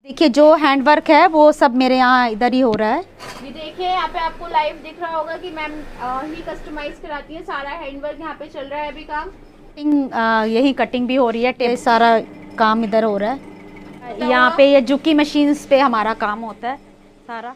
देखिए जो hand work है वो सब मेरे यहाँ इधर ही हो रहा है। ये देखिए यहाँ पे आपको लाइव दिख रहा होगा कि मैम ही कस्टमाइज कराती है। सारा हैंड वर्क यहाँ पे चल रहा है अभी काम। यही कटिंग भी हो रही है, सारा काम इधर हो रहा है। यहाँ पे ये जुकी मशीन्स पे हमारा काम होता है सारा।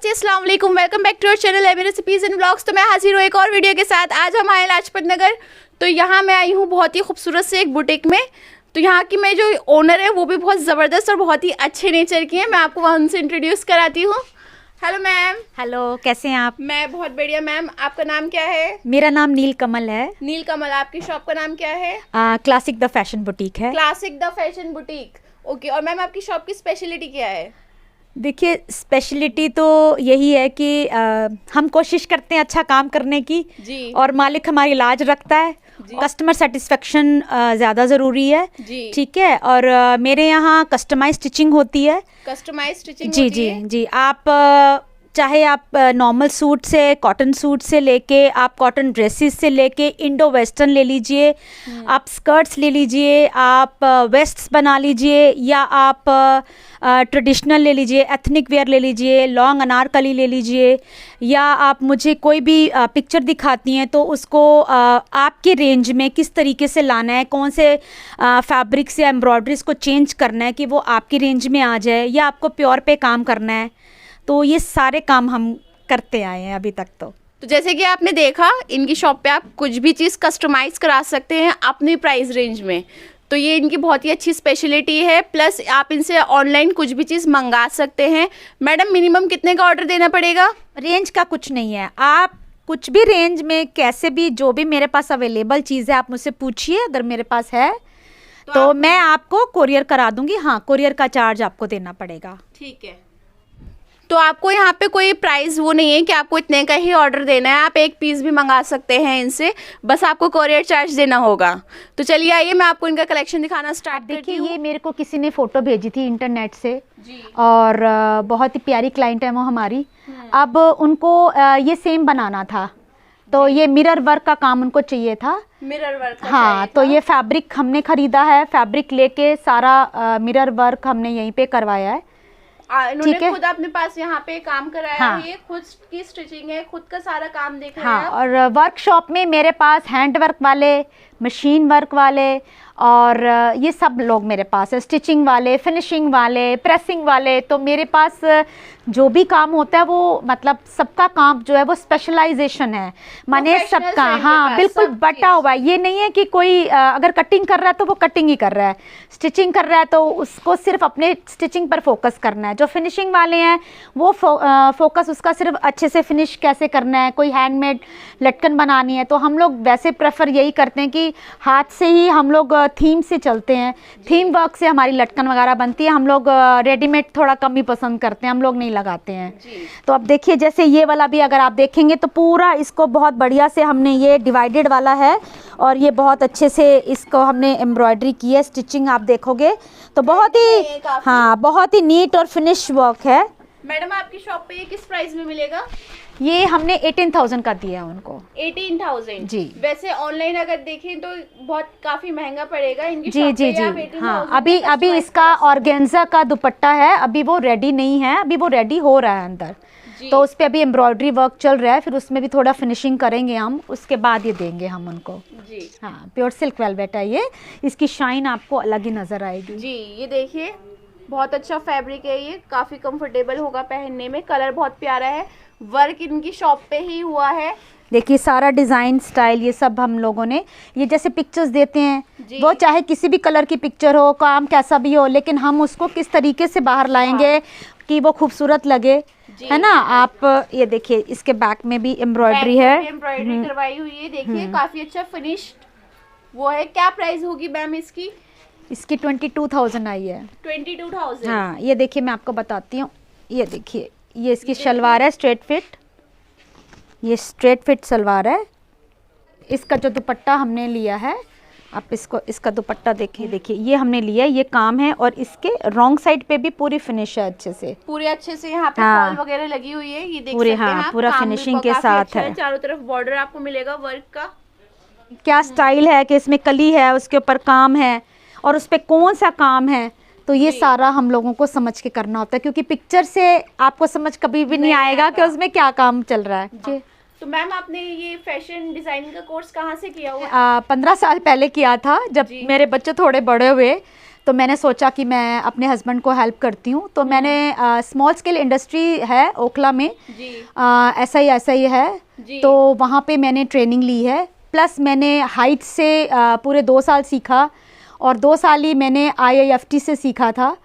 अस्सलाम वालेकुम, welcome back to our channel Amy recipes and blogs. तो मैं हाजिर हूँ एक और वीडियो के साथ। आज हम आए लाजपत नगर। तो यहाँ मैं आई हूँ बहुत ही खूबसूरत से एक बुटीक में। तो यहाँ की मैं जो ओनर है वो भी बहुत ज़बरदस्त और बहुत ही अच्छे नेचर की है। मैं आपको वहाँ उनसे इंट्रोड्यूस कराती हूँ। Hello ma'am. हेलो, कैसे हैं आप? मैं बहुत बढ़िया मैम। आपका नाम क्या है? मेरा नाम नील कमल है। नील कमल। आपकी शॉप का नाम क्या है? क्लासिक द फैशन बुटीक है। Classic the fashion boutique, okay. और मैम आपकी शॉप की स्पेशलिटी क्या है? देखिए स्पेशलिटी तो यही है कि हम कोशिश करते हैं अच्छा काम करने की जी। और मालिक हमारी लाज रखता है। कस्टमर सेटिस्फेक्शन ज़्यादा ज़रूरी है जी। ठीक है। और मेरे यहाँ कस्टमाइज स्टिचिंग होती है। कस्टमाइज स्टिचिंग जी होती जी है? जी। आप चाहे आप नॉर्मल सूट से, कॉटन सूट से लेके, आप कॉटन ड्रेसेस से लेके इंडो वेस्टर्न ले लीजिए, आप स्कर्ट्स ले लीजिए, आप वेस्ट्स बना लीजिए, या आप ट्रेडिशनल ले लीजिए, एथनिक वेयर ले लीजिए, लॉन्ग अनारकली ले लीजिए, या आप मुझे कोई भी पिक्चर दिखाती हैं तो उसको आपके रेंज में किस तरीके से लाना है, कौन से फैब्रिक से एम्ब्रॉयडरीज को चेंज करना है कि वो आपकी रेंज में आ जाए, या आपको प्योर पे काम करना है, तो ये सारे काम हम करते आए हैं अभी तक। तो जैसे कि आपने देखा इनकी शॉप पे आप कुछ भी चीज़ कस्टमाइज़ करा सकते हैं अपनी प्राइस रेंज में। तो ये इनकी बहुत ही अच्छी स्पेशलिटी है। प्लस आप इनसे ऑनलाइन कुछ भी चीज़ मंगा सकते हैं। मैडम मिनिमम कितने का ऑर्डर देना पड़ेगा? रेंज का कुछ नहीं है, आप कुछ भी रेंज में कैसे भी जो भी मेरे पास अवेलेबल चीज़ है आप मुझसे पूछिए, अगर मेरे पास है तो मैं आपको कोरियर करा दूंगी। हाँ, कोरियर का चार्ज आपको देना पड़ेगा। ठीक है। तो आपको यहाँ पे कोई प्राइस वो नहीं है कि आपको इतने का ही ऑर्डर देना है, आप एक पीस भी मंगा सकते हैं इनसे, बस आपको कोरियर चार्ज देना होगा। तो चलिए आइए मैं आपको इनका कलेक्शन दिखाना स्टार्ट करती हूँ। देखिए ये मेरे को किसी ने फ़ोटो भेजी थी इंटरनेट से जी। और बहुत ही प्यारी क्लाइंट है वो हमारी। अब उनको ये सेम बनाना था, तो ये मिरर वर्क का काम उनको चाहिए था। Mirror work? हाँ, तो ये फैब्रिक हमने ख़रीदा है, फैब्रिक लेके सारा मिरर वर्क हमने यहीं पे करवाया है। इन्होंने खुद अपने पास यहाँ पे काम कराया हाँ। है, ये खुद की स्टिचिंग है, खुद का सारा काम देख रहे हाँ, हैं। और वर्कशॉप में मेरे पास हैंड वर्क वाले, मशीन वर्क वाले और ये सब लोग मेरे पास है, स्टिचिंग वाले, फिनिशिंग वाले, प्रेसिंग वाले। तो मेरे पास जो भी काम होता है वो मतलब सबका काम जो है वो स्पेशलाइजेशन है, माने सबका। हाँ बिल्कुल बटा हुआ है। ये नहीं है कि कोई अगर कटिंग कर रहा है तो वो कटिंग ही कर रहा है, स्टिचिंग कर रहा है तो उसको सिर्फ अपने स्टिचिंग पर फोकस करना है। जो फिनिशिंग वाले हैं वो फोकस उसका सिर्फ अच्छे से फिनिश कैसे करना है, कोई हैंडमेड लटकन बनानी है तो हम लोग वैसे प्रेफर यही करते हैं कि हाथ से ही हम लोग थीम से चलते हैं, थीम वर्क से हमारी लटकन वगैरह बनती है। हम लोग रेडीमेड थोड़ा कम ही पसंद करते हैं, हम लोग नहीं लगाते हैं। तो अब देखिए जैसे ये वाला भी अगर आप देखेंगे तो पूरा इसको बहुत बढ़िया से हमने ये डिवाइडेड वाला है और ये बहुत अच्छे से इसको हमने एम्ब्रॉयडरी की है। स्टिचिंग आप देखोगे तो बहुत ही, हाँ बहुत ही नीट और फिनिश वर्क है। मैडम आपकी शॉप पे ये किस प्राइस में मिलेगा? ये हमने 18,000 का दिया है उनको। 18,000 जी। वैसे ऑनलाइन अगर देखें तो बहुत काफी महंगा पड़ेगा इनकी जी शॉप जी पे आप जी 18,000 हाँ, में अभी customize इसका करा सकते ऑर्गेन्जा का दुपट्टा है, अभी वो रेडी नहीं है, अभी वो रेडी हो रहा है अंदर। जी। तो उस पे अभी एम्ब्रॉयडरी वर्क चल रहा है, फिर उसमें भी थोड़ा फिनिशिंग करेंगे हम, उसके बाद ये देंगे हम उनको। जी हाँ, प्योर सिल्क वेलवेट है ये, इसकी शाइन आपको अलग ही नजर आएगी। जी। ये देखिए बहुत अच्छा फैब्रिक है, ये काफी कंफर्टेबल होगा पहनने में, कलर बहुत प्यारा है, वर्क इनकी शॉप पे ही हुआ है। देखिए सारा डिज़ाइन स्टाइल ये सब हम लोगों ने, ये जैसे पिक्चर्स देते हैं जी। वो चाहे किसी भी कलर की पिक्चर हो, काम कैसा भी हो, लेकिन हम उसको किस तरीके से बाहर लाएंगे कि वो खूबसूरत लगे, है ना। आप ये देखिए इसके बैक में भी एम्ब्रॉयडरी है, एम्ब्रॉयडरी करवाई हुई है, देखिए काफी अच्छा फिनिश्ड वो है। क्या प्राइस होगी मैम इसकी? इसकी 22,000 आई है। 22,000। हाँ, ये देखिए मैं आपको बताती हूँ, ये देखिए ये इसकी शलवार है स्ट्रेट फिट, ये स्ट्रेट फिट सलवार है। इसका जो दुपट्टा हमने लिया है, आप इसका दुपट्टा देखिए, देखिए ये हमने लिया है, ये काम है, और इसके रॉन्ग साइड पे भी पूरी फिनिश है अच्छे से, पूरे अच्छे से यहाँ पे हाँ। फॉल वगैरह लगी हुई है, ये देख पूरे, सकते हैं हाँ, आप, पूरा काम भी फिनिशिंग के काफी साथ अच्छा है। चारों तरफ बॉर्डर आपको मिलेगा वर्क का। क्या स्टाइल है कि इसमें कली है, उसके ऊपर काम है, और उस पे कौन सा काम है, तो ये सारा हम लोगों को समझ के करना होता है, क्योंकि पिक्चर से आपको समझ कभी भी नहीं आएगा कि उसमें क्या काम चल रहा है। जी। तो मैम आपने ये फैशन डिजाइनिंग का कोर्स कहाँ से किया हुआ? 15 साल पहले किया था, जब मेरे बच्चे थोड़े बड़े हुए तो मैंने सोचा कि मैं अपने हस्बैंड को हेल्प करती हूँ, तो मैंने स्मॉल स्केल इंडस्ट्री है ओखला में, जी। ऐसा ही है, जी। तो वहाँ पे मैंने ट्रेनिंग ली है, प्लस मैंने हाइट से पूरे 2 साल सीखा, और 2 साल ही मैंने IIFT से सीखा था।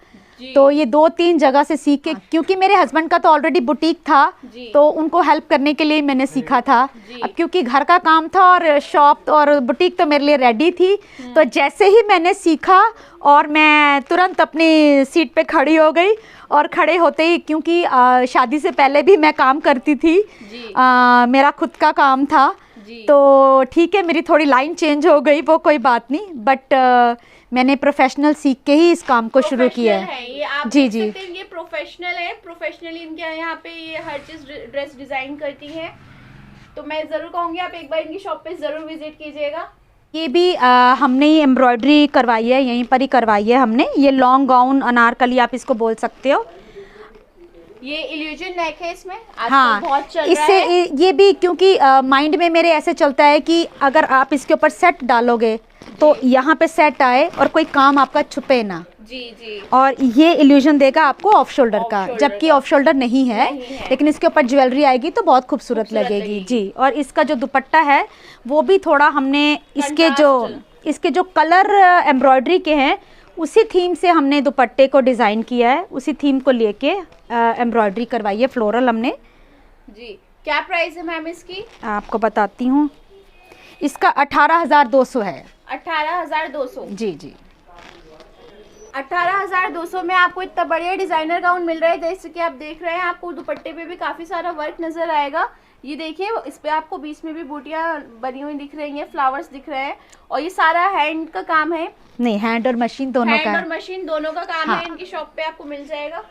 तो ये 2-3 जगह से सीख के, क्योंकि मेरे हस्बैंड का तो ऑलरेडी बुटीक था, तो उनको हेल्प करने के लिए मैंने सीखा था। अब क्योंकि घर का काम था और शॉप और बुटीक तो मेरे लिए रेडी थी, तो जैसे ही मैंने सीखा और मैं तुरंत अपनी सीट पे खड़ी हो गई, और खड़े होते ही, क्योंकि शादी से पहले भी मैं काम करती थी, मेरा खुद का काम था, तो ठीक है मेरी थोड़ी लाइन चेंज हो गई, वो कोई बात नहीं, बट मैंने प्रोफेशनल सीख के ही इस काम को शुरू किया है। ये आप जी देख जी। सकते हैं, ये प्रोफेशनल है, प्रोफेशनली इनके यहाँ पे ये हर चीज ड्रेस डिजाइन करती हैं, तो मैं जरूर कहूँगी आप एक बार इनकी शॉप पे जरूर विजिट कीजिएगा। ये भी हमने ही एम्ब्रॉयडरी करवाई है, यहीं पर ही करवाई है हमने, ये लॉन्ग गाउन अनारकली आप इसको बोल सकते हो। ये इल्यूजन नेक है इसमें, आजकल हाँ, बहुत चल रहा इससे है। ये भी, क्योंकि माइंड में मेरे ऐसे चलता है कि अगर आप इसके ऊपर सेट डालोगे तो यहाँ पे सेट आए और कोई काम आपका छुपे ना। जी जी। और ये इल्यूजन देगा आपको ऑफ शोल्डर का, जबकि ऑफ शोल्डर नहीं है, लेकिन इसके ऊपर ज्वेलरी आएगी तो बहुत खूबसूरत लगेगी। जी। और इसका जो दुपट्टा है वो भी थोड़ा हमने इसके जो कलर एम्ब्रॉयडरी के हैं उसी थीम से हमने दुपट्टे को डिज़ाइन किया है, उसी थीम को लेके एम्ब्रॉयडरी करवाई है, फ्लोरल हमने। जी। क्या प्राइस है मैम इसकी? आपको बताती हूँ, इसका 18,200 है। 18,200। जी जी। 18,200 में आपको इतना बढ़िया डिजाइनर गाउन मिल रहा है, जैसे कि आप देख रहे हैं, आपको दुपट्टे पे भी काफी सारा वर्क नजर आएगा। ये देखिए इस पे आपको बीच में भी बूटियां बनी हुई दिख रही हैं, फ्लावर्स दिख रहे हैं, और ये सारा हैंड का काम है। नहीं, हैंड और मशीन दोनों का, हैंड और मशीन दोनों का काम है, इनकी शॉप पे आपको मिल जाएगा।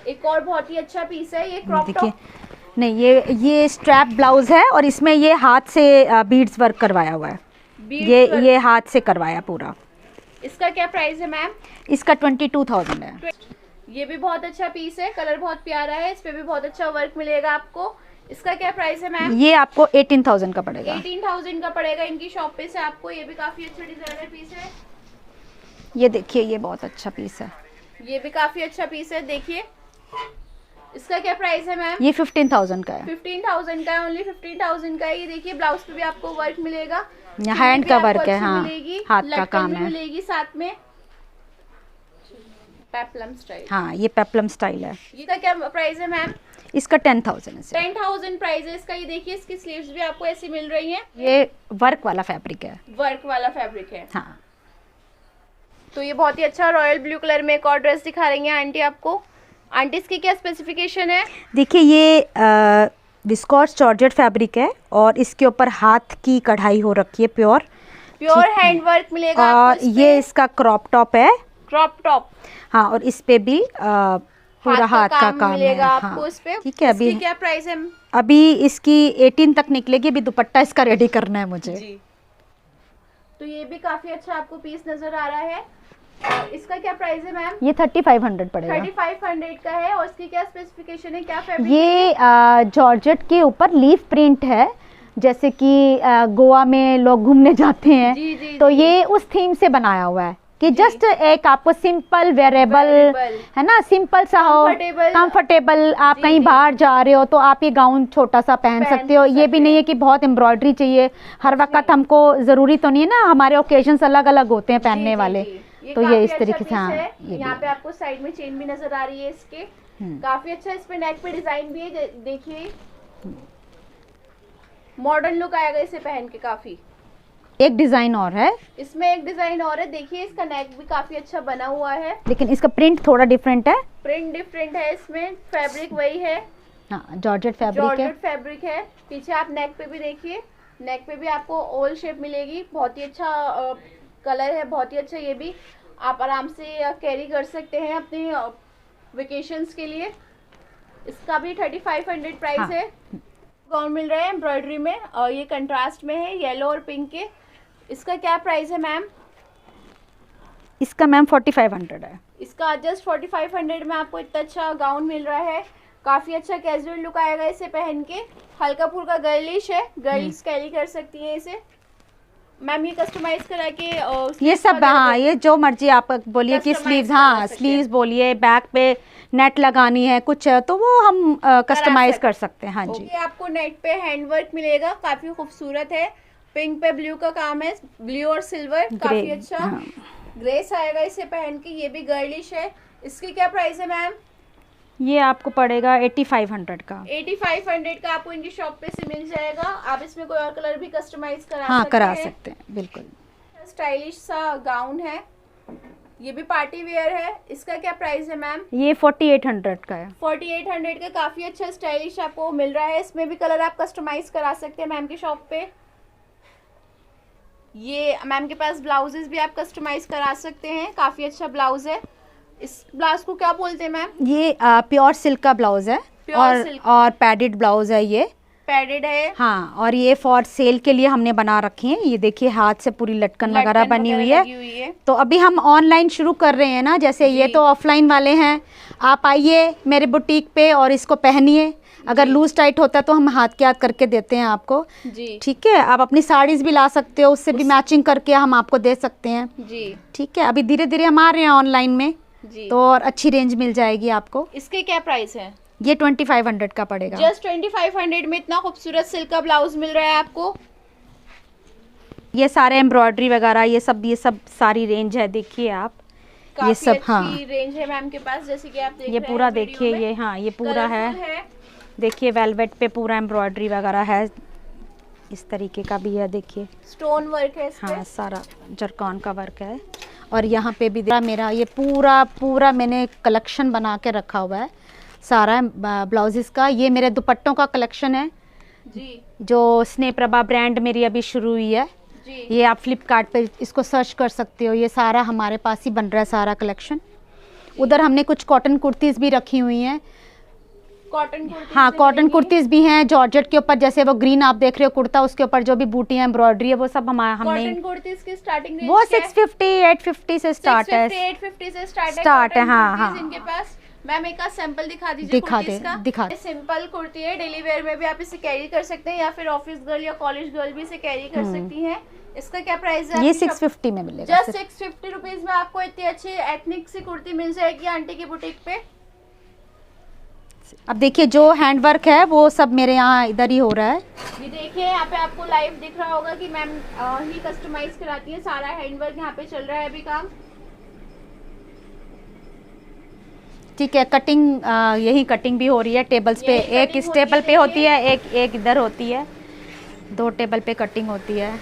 एक और बहुत ही अच्छा पीस है ये क्रॉप टॉप। नहीं, ये स्ट्रैप ब्लाउज है, और इसमें ये हाथ से बीड्स वर्क करवाया हुआ है, ये हाथ से करवाया पूरा। इसका क्या प्राइस है मैम? इसका 22,000 है। ये भी बहुत अच्छा पीस है, कलर बहुत प्यारा है, इस पे भी बहुत अच्छा वर्क मिलेगा आपको। इसका क्या प्राइस है मैम? ये आपको 18,000 का पड़ेगा। 18,000 का पड़ेगा इनकी शॉप पे से आपको। ये भी काफी अच्छा डिजाइनर पीस है। ये देखिए, ये बहुत अच्छा पीस है, ये भी काफी अच्छा पीस है, देखिए। इसका क्या प्राइस है मैम? ये 15,000 का है। 15,000 का है, ओनली 15,000 का है। ये देखिए ब्लाउज पे भी आपको वर्क मिलेगा, हैंड का वर्क है, हाँ, हाथ का काम है, मिलेगी साथ में पेप्लम स्टाइल। हाँ, ये पेप्लम स्टाइल है। इसका क्या प्राइस है मैम? इसका 10,000 है। 10,000 प्राइस है इसका। ये देखिए इसकी स्लीव्स भी आपको ऐसी मिल रही हैं। ये वर्क वाला फैब्रिक है, वर्क वाला फैब्रिक है, हाँ। तो ये बहुत ही अच्छा रॉयल ब्लू कलर में एक और ड्रेस दिखा रही हैं आंटी आपको। आंटी इसकी क्या स्पेसिफिकेशन है? देखिए, ये विस्कोस जॉर्जेट फैब्रिक है, और इसके ऊपर हाथ की कढ़ाई हो रखी है, प्योर हैंड वर्क मिलेगा और ये इसका क्रॉप टॉप है, क्रॉप टॉप। हाँ, और इस पे भी पूरा हाथ का काम मिलेगा है। आपको इस पे। ठीक है, अभी क्या प्राइस है? अभी इसकी 18 तक निकलेगी, अभी दुपट्टा इसका रेडी करना है मुझे जी। तो ये भी काफी अच्छा आपको पीस नजर आ रहा है। और इसका क्या प्राइस है मैम? ये 3500 पड़ेगा। 3500 का है। और इसकी क्या स्पेसिफिकेशन है, क्या फैब्रिक? ये जॉर्जेट के ऊपर लीफ प्रिंट है, जैसे कि गोवा में लोग घूमने जाते हैं। जी, तो ये उस थीम से बनाया हुआ है कि जस्ट एक आपको सिंपल वेरेबल है ना, सिंपल सा हो, कंफर्टेबल। आप कहीं बाहर जा रहे हो तो आप ये गाउन छोटा सा पहन सकते हो। ये भी नहीं है कि बहुत एम्ब्रॉयडरी चाहिए हर वक्त, हमको जरूरी तो नहीं है ना, हमारे ओकेजन्स अलग अलग होते हैं पहनने वाले। तो ये इस तरीके से। हाँ, यहाँ पे आपको साइड में चेन भी नजर आ रही है इसके, काफी अच्छा। इस पे नेक पे डिजाइन भी है, देखिए मॉडर्न लुक आएगा इसे पहन के। काफी एक डिजाइन और है इसमें, एक डिजाइन और है, देखिए इसका नेक भी काफी अच्छा बना हुआ है, लेकिन इसका प्रिंट थोड़ा डिफरेंट है। प्रिंट डिफरेंट है इसमें, फैब्रिक वही है। हाँ, जॉर्जेट फैब्रिक है। जॉर्जेट फैब्रिक है। पीछे आप नेक पे भी देखिए, नेक पे भी आपको ओवल शेप मिलेगी। बहुत ही अच्छा कलर है, बहुत ही अच्छा। ये भी आप आराम से कैरी कर सकते हैं अपने वेकेशंस के लिए। इसका भी 3500 प्राइस है। गाउन मिल रहा है एम्ब्रॉयडरी में, और ये कंट्रास्ट में है, येलो और पिंक के। इसका क्या प्राइस है मैम? इसका मैम 4500 है। इसका जस्ट 4500 में आपको इतना अच्छा गाउन मिल रहा है। काफी अच्छा कैजुअल लुक आएगा इसे पहन के। हल्का फुल्का गर्लिश है, गर्ल्स कैरी कर सकती है इसे। मैम ये कस्टमाइज करा के ये सब, हाँ, ये जो मर्जी आप बोलिए कि स्लीव्स, हाँ स्लीव्स बोलिए, बैक पे नेट लगानी है कुछ है तो वो हम कस्टमाइज कर सकते हैं। हाँ जी। ये आपको नेट पे हैंडवर्क मिलेगा, काफी खूबसूरत है। पिंक पे ब्लू का काम है, ब्लू और सिल्वर, काफी अच्छा। हाँ। ग्रेस आएगा इसे पहन के। ये भी गर्लिश है। इसकी क्या प्राइस है मैम? ये आपको पड़ेगा 8500 का। 8500 का आपको इनकी शॉप पे से मिल जाएगा। आप इसमें कोई और कलर भी कस्टमाइज करा सकते हैं। करा सकते हैं, बिल्कुल। स्टाइलिश सा गाउन है, ये भी पार्टी वेयर है। इसका क्या प्राइस है मैम? ये 4800 का है। 4800 का काफी अच्छा स्टाइलिश आपको मिल रहा है। इसमें भी कलर आप कस्टमाइज करा सकते हैं मैम की शॉप पे। ये मैम के पास ब्लाउजेस भी आप कस्टमाइज करा सकते हैं, काफी अच्छा ब्लाउज है। इस ब्लाउज को क्या बोलते हैं मैम? ये प्योर सिल्क का ब्लाउज है, और पैडेड ब्लाउज है, ये पैडेड है। हाँ, और ये फॉर सेल के लिए हमने बना रखे हैं। ये देखिए हाथ से पूरी लटकन वगैरह बनी हुई है। तो अभी हम ऑनलाइन शुरू कर रहे हैं ना, जैसे ये तो ऑफलाइन वाले हैं। आप आइए मेरे बुटीक पे और इसको पहनिए। अगर लूज टाइट होता है तो हम हाथ के हाथ करके देते हैं आपको जी। ठीक है, आप अपनी साड़ीज भी ला सकते हो, उससे भी मैचिंग करके हम आपको दे सकते हैं जी। ठीक है, अभी धीरे धीरे हम आ रहे हैं ऑनलाइन में जी। तो और अच्छी रेंज मिल जाएगी आपको। इसके क्या प्राइस है? ये 2500 का पड़ेगा। जस्ट 2500 में इतना खूबसूरत सिल्क का ब्लाउज मिल रहा है आपको। ये सारे एम्ब्रॉयडरी वगैरह ये सब सारी रेंज है, देखिए आप ये सब। हाँ, रेंज है मैम के पास, जैसे कि आप देख ये पूरा देखिए, ये हाँ ये पूरा है। देखिए वेलवेट पे पूरा एम्ब्रॉयडरी वगैरह है, इस तरीके का भी है। देखिए स्टोन वर्क है इस पे। हाँ, सारा जरकॉन का वर्क है। और यहाँ पे भी मेरा ये पूरा मैंने कलेक्शन बना के रखा हुआ है सारा ब्लाउजेस का। ये मेरे दुपट्टों का कलेक्शन है जी, जो स्नेह प्रभा ब्रांड मेरी अभी शुरू हुई है जी। ये आप फ्लिपकार्ट पे इसको सर्च कर सकते हो। ये सारा हमारे पास ही बन रहा है सारा कलेक्शन। उधर हमने कुछ कॉटन कुर्तीज़ भी रखी हुई हैं। हाँ, कॉटन कुर्तीज भी हैं जॉर्जेट के ऊपर, जैसे वो ग्रीन आप देख रहे हो कुर्ता, उसके ऊपर जो भी बूटियां एम्ब्रॉयडरी है वो सब हमने कुर्तीज की स्टार्टिंग वो 650 850 से स्टार्ट है। 850 से स्टार्ट है। हाँ, इनके पास। मैम एक सैंपल दिखा दीजिए। दिखा सिंपल कुर्ती है, डेली वेयर में भी आप इसे कैरी कर सकते हैं, या फिर ऑफिस गर्ल या कॉलेज गर्ल भी इसे कैरी कर सकती हैं। इसका क्या प्राइस है? ये 650 में मिलेगा। जस्ट 650 रुपीज में आपको इतनी अच्छी एथनिक सी कुर्ती मिल जाएगी आंटी की बुटीक पे। अब देखिए जो हैंड वर्क है वो सब मेरे यहाँ इधर ही हो रहा है। ये देखिए यहाँ पे आपको लाइव दिख रहा होगा कि मैम ही कस्टमाइज कराती है, सारा हैंड वर्क यहाँ पे चल रहा है अभी काम। ठीक है, कटिंग यही कटिंग भी हो रही है टेबल्स पे। एक इस टेबल पे होती है, एक इधर होती है, 2 टेबल पे कटिंग होती है।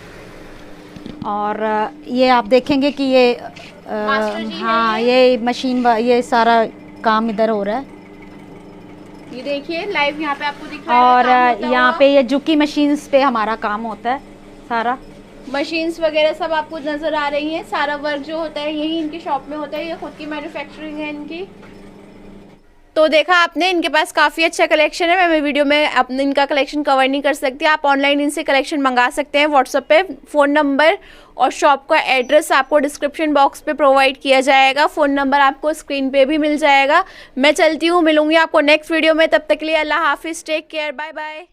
और ये आप देखेंगे कि ये हाँ ये मशीन ये सारा काम इधर हो रहा है। ये देखिए लाइव यहाँ पे आपको दिख रहा है। और यहाँ पे ये जुकी मशीन्स पे हमारा काम होता है, सारा मशीन्स वगैरह सब आपको नजर आ रही हैं। सारा वर्क जो होता है यही इनकी शॉप में होता है, ये खुद की मैन्युफैक्चरिंग है इनकी। तो देखा आपने, इनके पास काफ़ी अच्छा कलेक्शन है। मैं वीडियो में अपने इनका कलेक्शन कवर नहीं कर सकती। आप ऑनलाइन इनसे कलेक्शन मंगा सकते हैं। व्हाट्सएप पे फ़ोन नंबर और शॉप का एड्रेस आपको डिस्क्रिप्शन बॉक्स पे प्रोवाइड किया जाएगा। फ़ोन नंबर आपको स्क्रीन पे भी मिल जाएगा। मैं चलती हूँ, मिलूंगी आपको नेक्स्ट वीडियो में। तब तक के लिए अल्लाह हाफिज़, टेक केयर, बाय बाय।